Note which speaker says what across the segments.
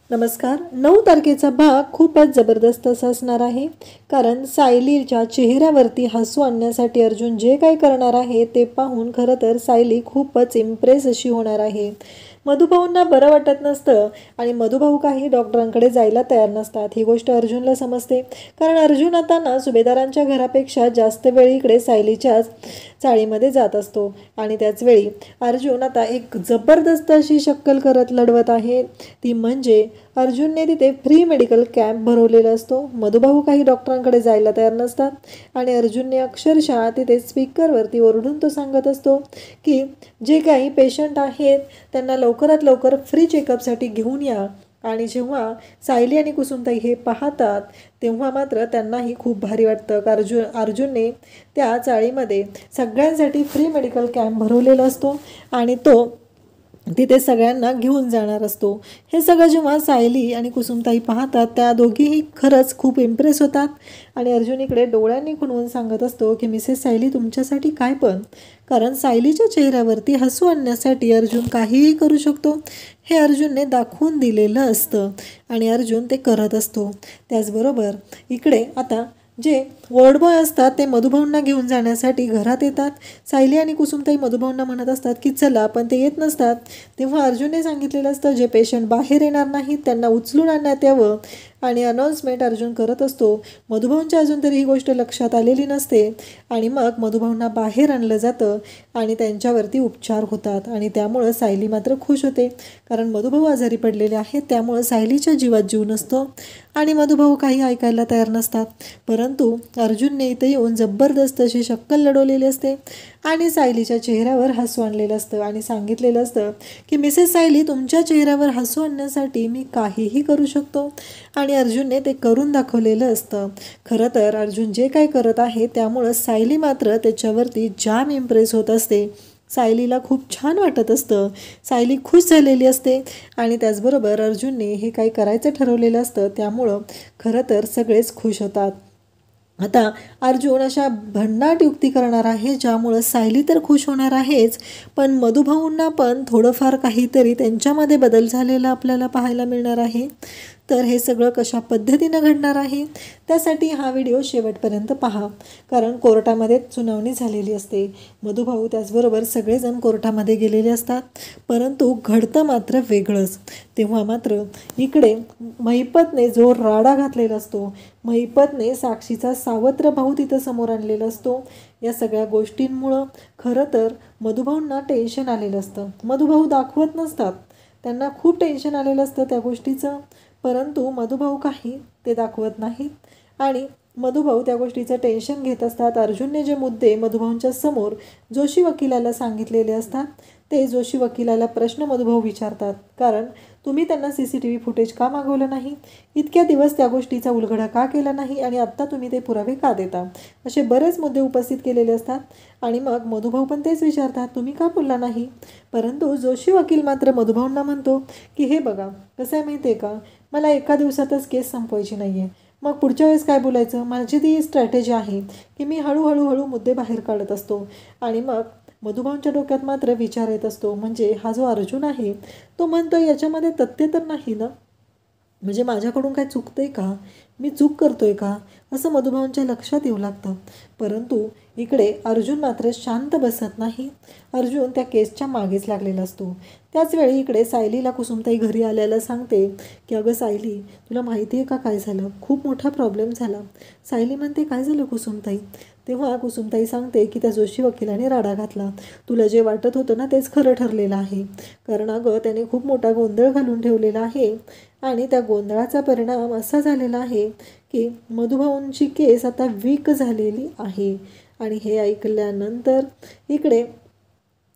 Speaker 1: नमस्कार. 9 तारखेचा भाग खूपच जबरदस्त असा असणार आहे. कारण सायलीच्या चेहऱ्यावरती हसू आणण्यासाठी अर्जुन जे काही करणार आहे ते पाहून खरं तर सायली खूपच इम्प्रेस अशी होणार आहे. मधुभाऊंना बरं वाटत नसतं आणि मधुभाऊ काही डॉक्टरांकडे जायला तयार नसतात. ही गोष्ट अर्जुनला समजते. कारण अर्जुन आता ना सुभेदारांच्या घरापेक्षा जास्त वेळ इकडे सायलीच्याच चाळीमध्ये जात असतो आणि त्याच वेळी अर्जुन आता एक जबरदस्त अशी शक्कल करत लढवत आहे. ती म्हणजे अर्जुनने तिथे फ्री मेडिकल कॅम्प भरवलेला असतो. मधुभाऊ काही डॉक्टरांकडे जायला तयार नसतात आणि अर्जुनने अक्षरशः तिथे स्पीकरवरती ओरडून तो सांगत असतो की जे काही पेशंट आहेत त्यांना लवकरात लवकर फ्री चेकअपसाठी घेऊन या. आणि जेव्हा सायली आणि कुसुमताई हे पाहतात तेव्हा मात्र त्यांनाही खूप भारी वाटतं. अर्जुनने त्या चाळीमध्ये सगळ्यांसाठी फ्री मेडिकल कॅम्प भरवलेला असतो आणि तो तिथे सगळ्यांना घेऊन जाणार असतो. हे सगळं जेव्हा सायली आणि कुसुमताई पाहतात त्या दोघीही खरंच खूप इम्प्रेस होतात आणि अर्जुन इकडे डोळ्यांनी खुणवून सांगत असतो की मिसेस सायली तुमच्यासाठी काय पण. कारण सायलीच्या चेहऱ्यावरती हसू आणण्यासाठी अर्जुन काहीही करू शकतो हे अर्जुनने दाखवून दिलेलं असतं आणि अर्जुन ते करत असतो. त्याचबरोबर इकडे आता जे वॉर्ड बॉय असतात ते मधुभाऊंना घेऊन जाण्यासाठी घरात येतात. सायली आणि कुसुमताई मधुभाऊंना म्हणत असतात की चला, पण ते येत नसतात. तेव्हा अर्जुनने सांगितलेलं असतं जे पेशंट बाहेर येणार नाहीत त्यांना उचलून आणण्यात यावं आणि अनाऊन्समेंट अर्जुन करत असतो. मधुभाऊंच्या अजून तरी ही गोष्ट लक्षात आलेली नसते आणि मग मधुभाऊंना बाहेर आणलं जातं आणि त्यांच्यावरती उपचार होतात आणि त्यामुळं सायली मात्र खुश होते. कारण मधुभाऊ आजारी पडलेले आहेत त्यामुळं सायलीच्या जीवात जीव नसतो आणि मधुभाऊ काही ऐकायला तयार नसतात. परंतु अर्जुनने इथे येऊन जबरदस्त अशी शक्कल लढवलेली असते आणि सायलीच्या चेहऱ्यावर हसू आणलेलं असतं आणि सांगितलेलं असतं की मिसेस सायली तुमच्या चेहऱ्यावर हसू आणण्यासाठी मी काहीही करू शकतो आणि अर्जुनने ते करून दाखवलेलं असतं. खरं तर अर्जुन जे काही करत आहे त्यामुळं सायली मात्र त्याच्यावरती जाम इम्प्रेस होत असते. सायलीला खूप छान वाटत असतं. सायली खुश झालेली असते आणि त्याचबरोबर अर्जुनने हे काही करायचं ठरवलेलं असतं त्यामुळं खरं तर सगळेच खुश होतात. आता अर्जुन अशा भन्नाट युक्ती करणार आहे ज्यामुळं सायली तर खुश होणार आहेच, पण मधुभाऊंना पण थोडंफार काहीतरी त्यांच्यामध्ये बदल झालेला आपल्याला पाहायला मिळणार आहे. तर हे सगळं कशा पद्धतीनं घडणार आहे त्यासाठी हा व्हिडिओ शेवटपर्यंत पहा. कारण कोर्टामध्ये सुनावणी झालेली असते. मधुभाऊ त्याचबरोबर सगळेजण कोर्टामध्ये गेलेले असतात, परंतु घडतं मात्र वेगळंच. तेव्हा मात्र इकडे महिपतने जो राडा घातलेला असतो, महिपतने साक्षीचा सावत्र भाऊ तिथं समोर आणलेला असतो. या सगळ्या गोष्टींमुळं खरं तर मधुभाऊंना टेन्शन आलेलं असतं. मधुभाऊ दाखवत नसतात, त्यांना खूप टेन्शन आलेलं असतं त्या गोष्टीचं, परंतु मधुभाऊ काही ते दाखवत नाहीत आणि मधुभाऊ त्या गोष्टीचं टेन्शन घेत असतात. अर्जुनने जे मुद्दे मधुभाऊंच्या समोर जोशी वकिलाला सांगितलेले असतात ते जोशी वकिलाला प्रश्न मधुभाऊ विचारतात. कारण तुम्ही त्यांना CCTV फुटेज का मागवलं नाही, इतक्या दिवस त्या गोष्टीचा उलगडा का केला नाही आणि आत्ता तुम्ही ते पुरावे का देता, असे बरेच मुद्दे उपस्थित केलेले असतात. आणि मग मधुभाऊ पण तेच विचारतात तुम्ही का बोलला नाही. परंतु जोशी वकील मात्र मधुभाऊंना म्हणतो की हे बघा कसं आहे माहिती आहे का, मला एका दिवसातच केस संपवायची नाही आहे, मग पुढच्या वेळेस काय बोलायचं. माझी ती स्ट्रॅटेजी आहे की मी हळूहळू मुद्दे बाहेर काढत असतो. आणि मग मधुभाऊंच्या डोक्यात मात्र विचार येत असतो म्हणजे हा जो अर्जुन आहे तो म्हणतो याच्यामध्ये तथ्य तर नाही ना, म्हणजे माझ्याकडून काय चुकतंय का, मी चूक करतोय का, असं मधुभाऊंच्या लक्षात येऊ लागतं. परंतु इकडे अर्जुन मात्र शांत बसत नाही. अर्जुन त्या केसच्या मागेच लागलेला असतो. त्याचवेळी इकडे सायलीला कुसुमताई घरी आल्याला सांगते की अगं सायली तुला माहिती आहे का काय झालं, खूप मोठा प्रॉब्लेम झाला. सायली म्हणते काय झालं कुसुमताई. तेव्हा कुसुमताई सांगते की त्या जोशी वकिलाने राडा घातला, तुला जे वाटत होतं ना तेच खरं ठरलेलं आहे. कारण अगं त्याने खूप मोठा गोंधळ घालून ठेवलेला आहे आणि त्या गोंधळाचा परिणाम असा झालेला आहे की मधुभाऊंची केस आता वीक झालेली आहे. आणि हे ऐकल्यानंतर इकडे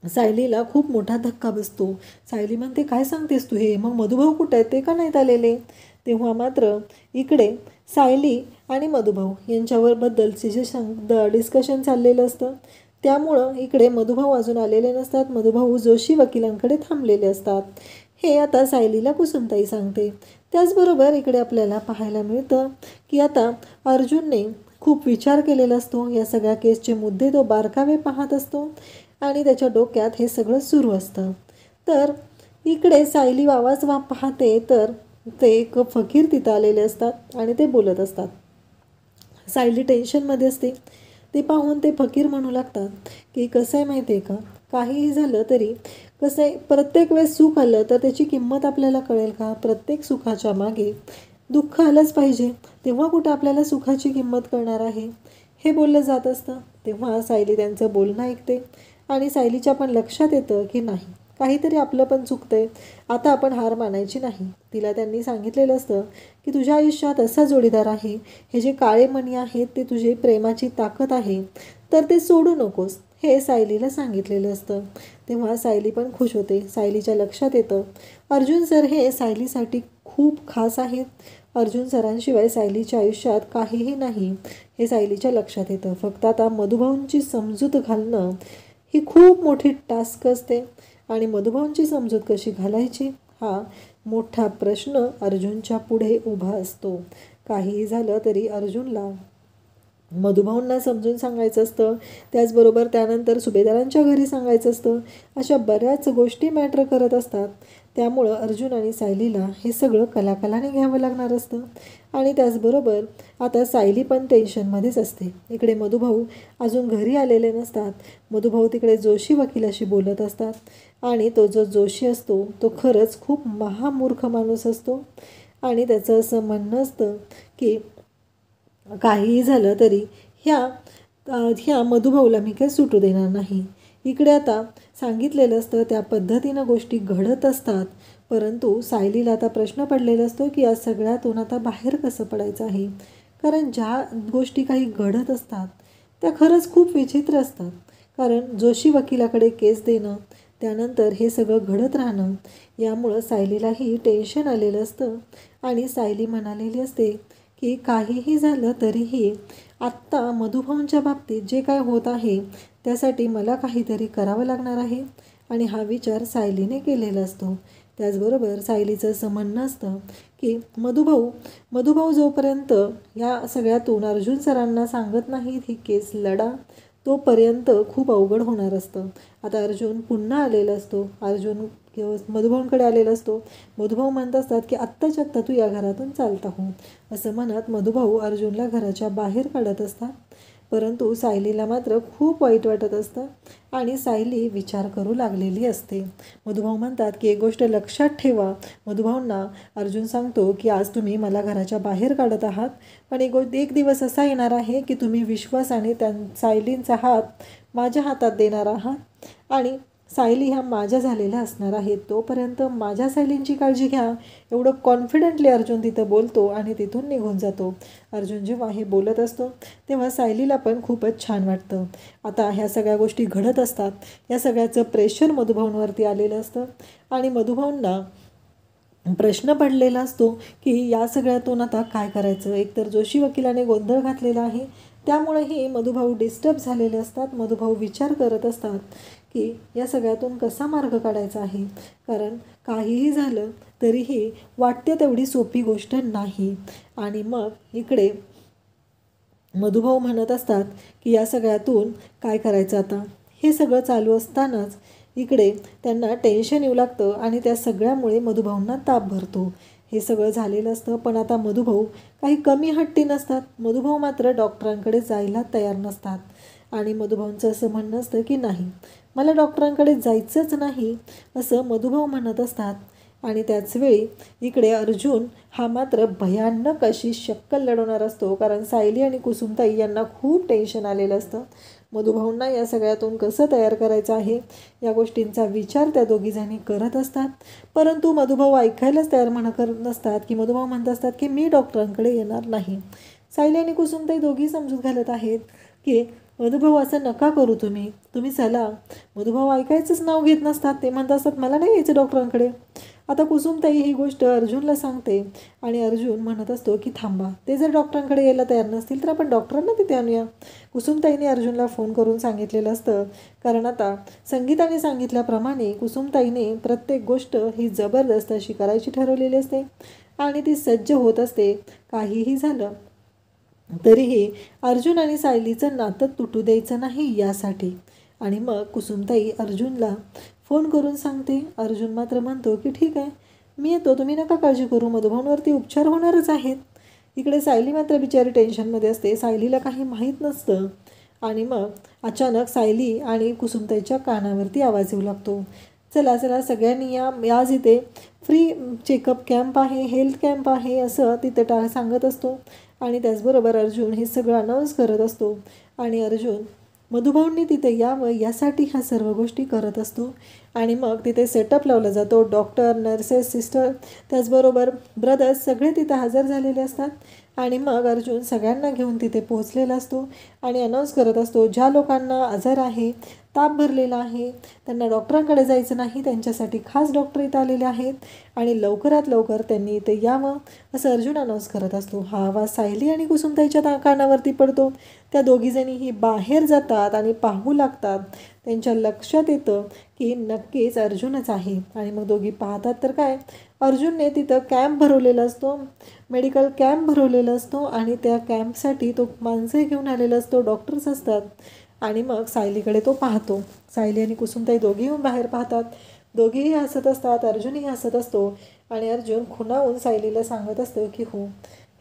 Speaker 1: सायलीला खूप मोठा धक्का बसतो. सायली म्हणते काय सांगतेस तू हे, मग मधुभाऊ कुठे आहेत, ते का नाहीत आलेले. तेव्हा मात्र इकडे सायली आणि मधुभाऊ यांच्यावर बद्दलचे जे डिस्कशन चाललेलं असतं त्यामुळं इकडे मधुभाऊ अजून आलेले नसतात. मधुभाऊ जोशी वकिलांकडे थांबलेले असतात. हे आता सायलीला कुसुमताई सांगते. त्याचबरोबर इकडे आपल्याला पाहायला मिळतं की आता अर्जुनने खूप विचार केलेला असतो. या सगळ्या केसचे मुद्दे तो बारकावे पाहत असतो आणि त्याच्या डोक्यात हे सगळं सुरू असतं. तर इकडे सायली आवाज पाहते तर ते एक फकीर तिथं आलेले असतात आणि ते बोलत असतात. सायली टेन्शनमध्ये असते. ते पाहून ते फकीर म्हणू लागतात की कसं आहे माहिती आहे का, काहीही झालं तरी कसं आहे, प्रत्येक वेळेस सुख आलं तर त्याची किंमत आपल्याला कळेल का? प्रत्येक सुखाच्या मागे दुःख आलंच पाहिजे, तेव्हा कुठं आपल्याला सुखाची किंमत कळणार आहे, हे बोललं जात असतं. तेव्हा सायली त्यांचं बोलणं ऐकते आणि सायलीच्या पण लक्षात येतं की नाही, काहीतरी आपलं पण चुकतंय, आता आपण हार मानायची नाही. तिला त्यांनी सांगितलेलं असतं की तुझ्या आयुष्यात असा जोडीदार आहे, हे जे काळे मणी आहेत ते तुझे प्रेमाची ताकद आहे, तर ते सोडू नकोस, हे सायलीला सांगितलेलं असतं. तेव्हा सायली पण खुश होते. सायलीच्या लक्षात येतं अर्जुन सर हे सायलीसाठी खूप खास आहेत. अर्जुन सरांशिवाय सायलीच्या आयुष्यात काहीही नाही, हे सायलीच्या लक्षात येतं. फक्त आता मधुभाऊंची समजूत घालणं ही खूप मोठी टास्क असते आणि मधुभाऊंची समजूत कशी घालायची हा मोठा प्रश्न अर्जुनच्या पुढे उभा असतो. काहीही झालं तरी अर्जुनला मधुभाऊंना समजून सांगायचं असतं, त्याचबरोबर त्यानंतर सुभेदारांच्या घरी सांगायचं असतं. अशा बऱ्याच गोष्टी मॅटर करत असतात. त्यामुळं अर्जुन आणि सायलीला हे सगळं कलाकलाने घ्यावं लागणार असतं. आणि त्याचबरोबर आता सायली पण टेन्शनमध्येच असते. इकडे मधुभाऊ अजून घरी आलेले नसतात. मधुभाऊ तिकडे जोशी वकिलाशी बोलत असतात आणि तो जो जोशी असतो तो खरंच खूप महामूर्ख माणूस असतो आणि त्याचं असं म्हणणं असतं की काहीही झालं तरी ह्या मधुभाऊला मी काही सुटू देणार नाही. इकडे आता सांगितलेलं असतं त्या पद्धतीनं गोष्टी घडत असतात. परंतु सायलीला आता प्रश्न पडलेला असतो की या सगळ्यातून आता बाहेर कसं पडायचं आहे. कारण ज्या गोष्टी काही घडत असतात त्या खरंच खूप विचित्र असतात. कारण जोशी वकिलाकडे केस देणं, त्यानंतर हे सगळं घडत राहणं, यामुळं सायलीलाही टेन्शन आलेलं असतं. आणि सायली म्हणालेली असते की काहीही झालं तरीही आत्ता मधुभाऊंच्या बाबतीत जे काय होत आहे त्यासाठी मला काहीतरी करावं लागणार आहे आणि हा विचार सायलीने केलेला असतो. त्याचबरोबर सायलीचं असं म्हणणं असतं की मधुभाऊ जोपर्यंत या सगळ्यातून अर्जुन सरांना सांगत नाहीत ही केस लढा, तोपर्यंत खूप अवघड होणार असतं. आता अर्जुन पुन्हा आलेला असतो. अर्जुन मधुभाऊंकडे आलेला असतो. मधुभाऊ म्हणत असतात की आत्ताच्या आत्ता तू या घरातून चालता हो, असं म्हणत मधुभाऊ अर्जुनला घराच्या बाहेर काढत असतात. परंतु सायलीला मात्र खूप वाईट वाटत असतं आणि सायली विचार करू लागलेली असते. मधुभाऊ म्हणतात की एक गोष्ट लक्षात ठेवा. मधुभाऊंना अर्जुन सांगतो की आज तुम्ही मला घराच्या बाहेर काढत आहात, पण एक दिवस असा येणार आहे की तुम्ही विश्वासाने सायलींचा हात माझ्या हातात देणार आहात आणि सायली ह्या माझ्या झालेल्या असणार आहेत. तोपर्यंत माझ्या सायलींची काळजी घ्या, एवढं कॉन्फिडेंटली अर्जुन तिथं बोलतो आणि तिथून निघून जातो. अर्जुन जेव्हा हे बोलत असतो तेव्हा सायलीला पण खूपच छान वाटतं. आता ह्या सगळ्या गोष्टी घडत असतात. या सगळ्याचं प्रेशर मधुभाऊंवरती आलेलं असतं आणि मधुभाऊंना प्रश्न पडलेला असतो की या सगळ्यातून आता काय करायचं. एकतर जोशी वकिलाने गोंधळ घातलेला आहे, त्यामुळेही मधुभाऊ डिस्टर्ब झालेले असतात. मधुभाऊ विचार करत असतात की या सगळ्यातून कसा मार्ग काढायचा आहे. कारण काहीही झालं तरीही वाटते तेवढी सोपी गोष्ट नाही. आणि मग इकडे मधुभाऊ म्हणत असतात की या सगळ्यातून काय करायचं आता. हे सगळं चालू असतानाच इकडे त्यांना टेन्शन येऊ लागतं आणि त्या सगळ्यामुळे मधुभाऊंना ताप भरतो. हे सगळं झालेलं असतं, पण आता मधुभाऊ काही कमी हट्टी नसतात. मधुभाऊ मात्र डॉक्टरांकडे जायला तयार नसतात आणि मधुभाऊंचं असं म्हणणं असतं की नाही, मला डॉक्टरांकडे जायचंच नाही, असं मधुभाऊ म्हणत असतात. आणि त्याचवेळी इकडे अर्जुन हा मात्र भयानक अशी शक्कल लढवणार असतो. कारण सायली आणि कुसुमताई यांना खूप टेन्शन आलेलं असतं. मधुभाऊंना या सगळ्यातून कसं तयार करायचं आहे या गोष्टींचा विचार त्या दोघीजणी करत असतात. परंतु मधुभाऊ ऐकायलाच तयार करत नसतात की मधुभाऊ म्हणत असतात की मी डॉक्टरांकडे येणार नाही. सायली आणि कुसुमताई दोघी समजूत घालत आहेत की मधुभाऊ असं नका करू, तुम्ही चला. मधुभाऊ ऐकायचंच नाव घेत नसतात. ते म्हणत असतात मला नाही यायचं डॉक्टरांकडे. आता कुसुमताई ही गोष्ट अर्जुनला सांगते आणि अर्जुन म्हणत असतो की थांबा, ते जर डॉक्टरांकडे यायला तयार नसतील तर आपण डॉक्टरांना तिथे आणूया. कुसुमताईने अर्जुनला फोन करून सांगितलेलं असतं. कारण आता संगीताने सांगितल्याप्रमाणे कुसुमताईने प्रत्येक गोष्ट ही जबरदस्त अशी करायची ठरवलेली असते आणि ती सज्ज होत असते. काहीही झालं तरीही अर्जुन आणि सायलीचं नातं तुटू द्यायचं नाही यासाठी. आणि मग कुसुमताई अर्जुनला फोन करून सांगते. अर्जुन मात्र म्हणतो की ठीक आहे, मी येतो, तुम्ही नका काळजी करू, मधुभाऊंवरती उपचार होणारच आहेत. इकडे सायली मात्र बिचारी टेन्शनमध्ये असते. सायलीला काही माहीत नसतं. आणि मग अचानक सायली आणि कुसुमताईच्या कानावरती आवाज येऊ लागतो, चला चला सगळ्यांनी आज इथे फ्री चेकअप कॅम्प आहे, हेल्थ कॅम्प आहे, असं तिथं सांगत असतो. आणि त्याचबरोबर अर्जुन हे सगळं अनाऊन्स करत असतो. आणि अर्जुन मधुभाऊंनी तिथे यावं यासाठी ह्या सर्व गोष्टी करत असतो. आणि मग तिथे सेटअप लावला जातो. डॉक्टर, नर्सेस, सिस्टर, त्याचबरोबर ब्रदर्स सगळे तिथे हजर झालेले असतात. आणि मग अर्जुन सगळ्यांना घेऊन तिथे पोहोचलेला असतो आणि अनाऊन्स करत असतो, ज्या लोकांना आजार आहे, ताप भरलेला आहे, त्यांना डॉक्टरांकडे जायचं नाही, त्यांच्यासाठी खास डॉक्टर इथं आलेले आहेत आणि लवकरात लवकर त्यांनी इथे यावं, असं अर्जुन अनाऊन्स करत असतो. हा आवाज सायली आणि कुसुमताईच्या कानावरती पडतो. त्या दोघीजणीही बाहेर जातात आणि पाहू लागतात. त्यांच्या लक्षात येतं की नक्कीच अर्जुनच आहे. आणि मग दोघी पाहतात तर काय, अर्जुनने तिथं कॅम्प भरवलेला असतो, मेडिकल कॅम्प भरवलेला असतो आणि त्या कॅम्पसाठी तो माणसं घेऊन आलेला असतो, डॉक्टर्स असतात. आणि मग सायलीकडे तो पाहतो. सायली आणि कुसुमताई दोघी येऊन बाहेर पाहतात. दोघीही हसत असतात, अर्जुनही हसत असतो. आणि अर्जुन खुणावून सायलीला सांगत असतो की हो,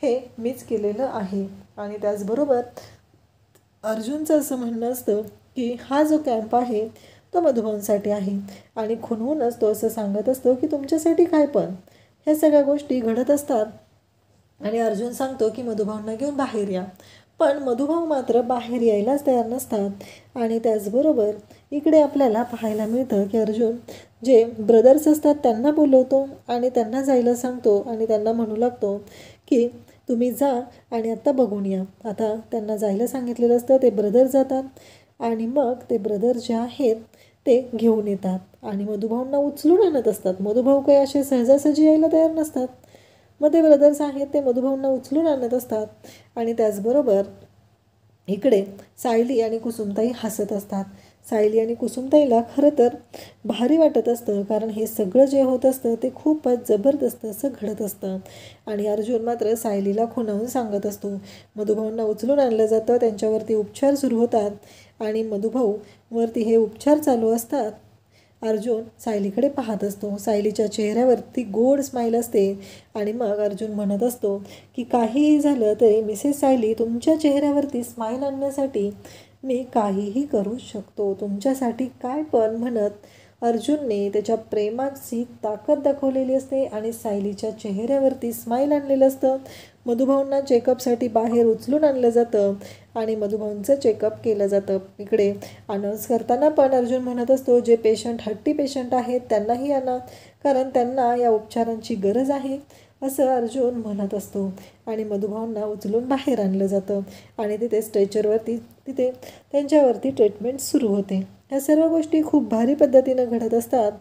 Speaker 1: हे मीच केलेलं आहे. आणि त्याचबरोबर अर्जुनचं असं म्हणणं असतं की हा जो कॅम्प आहे तो मधुभाऊंसाठी आहे. आणि खुणवूनच तो असं सांगत असतो की तुमच्यासाठी काय पण, ह्या सगळ्या गोष्टी घडत असतात. आणि अर्जुन सांगतो की मधुभाऊंना घेऊन बाहेर या. पण मधुभाऊ मात्र बाहेर यायलाच तयार नसतात. आणि त्याचबरोबर इकडे आपल्याला पाहायला मिळतं की अर्जुन जे ब्रदर्स असतात त्यांना बोलवतो आणि त्यांना जायला सांगतो. आणि त्यांना म्हणू लागतो की तुम्ही जा आणि आत्ता बघून या. आता त्यांना जायला सांगितलेलं असतं. ते ब्रदर जातात आणि मग ते ब्रदर जे आहेत ते घेऊन येतात आणि मधुभाऊंना उचलून आणत असतात. मधुभाऊ काही असे सहजासहजी यायला तयार नसतात. मग ते ब्रदर्स आहेत ते मधुभाऊंना उचलून आणत असतात. आणि त्याचबरोबर इकडे सायली आणि कुसुमताई हसत असतात. सायली आणि कुसुमताईला खरं तर भारी वाटत असतं, कारण हे सगळं जे होत असतं ते खूपच जबरदस्त असं घडत असतं. आणि अर्जुन मात्र सायलीला खुणावून सांगत असतो. मधुभाऊंना उचलून आणलं जातं, त्यांच्यावरती उपचार सुरू होतात. आणि मधुभाऊवरती हे उपचार चालू असतात. अर्जुन सायलीकडे पाहत असतो. सायलीच्या चेहऱ्यावरती गोड स्माईल असते. आणि मग अर्जुन म्हणत असतो की काहीही झालं तरी मिसेस सायली, तुमच्या चेहऱ्यावरती स्माईल आणण्यासाठी मी काहीही करू शकतो, तुमच्यासाठी काय पण, म्हणत अर्जुनने त्याच्या प्रेमाची ताकद दाखवलेली असते आणि सायलीच्या चेहऱ्यावरती स्माईल आणलेलं असतं. मधुभाऊंना चेकअपसाठी बाहेर उचलून आणलं जातं आणि मधुभाऊंचं चेकअप केलं जातं. इकडे अनाऊन्स करताना पण अर्जुन म्हणत असतो, जे पेशंट हट्टी पेशंट आहेत त्यांनाही आणा, कारण त्यांना या उपचारांची गरज आहे, असं अर्जुन म्हणत असतो. आणि मधुभाऊंना उचलून बाहेर आणलं जातं आणि तिथे स्ट्रेचरवरती तिथे त्यांच्यावरती ट्रीटमेंट सुरू होते. ह्या सर्व गोष्टी खूप भारी पद्धतीनं घडत असतात.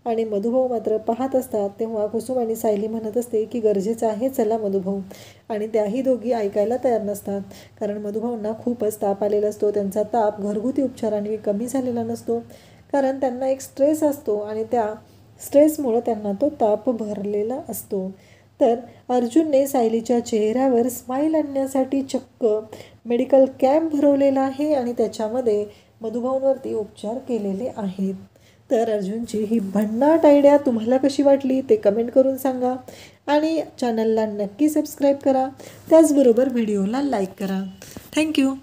Speaker 1: आणि मधुभाऊ मात्र पाहत असतात. तेव्हा कुसुम आणि सायली म्हणत असते की गरजेचं आहे, चला मधुभाऊ. आणि त्याही दोघी ऐकायला तयार नसतात, कारण मधुभाऊंना खूपच ताप आलेला असतो. त्यांचा ताप घरगुती उपचारांनी कमी झालेला नसतो, कारण त्यांना एक स्ट्रेस असतो आणि त्या स्ट्रेसमुळं त्यांना तो ताप भरलेला असतो. तर अर्जुनने सायलीच्या चेहऱ्यावर स्माईल आणण्यासाठी चक्क मेडिकल कॅम्प भरवलेला आहे आणि त्याच्यामध्ये मधुभाऊंवरती उपचार केलेले आहेत. तर अर्जुनची ही भन्नाट आयडिया तुम्हाला कशी वाटली ते कमेंट करून सांगा. आणि चॅनलला नक्की सबस्क्राईब करा. त्याचबरोबर व्हिडिओला लाईक करा. थँक्यू.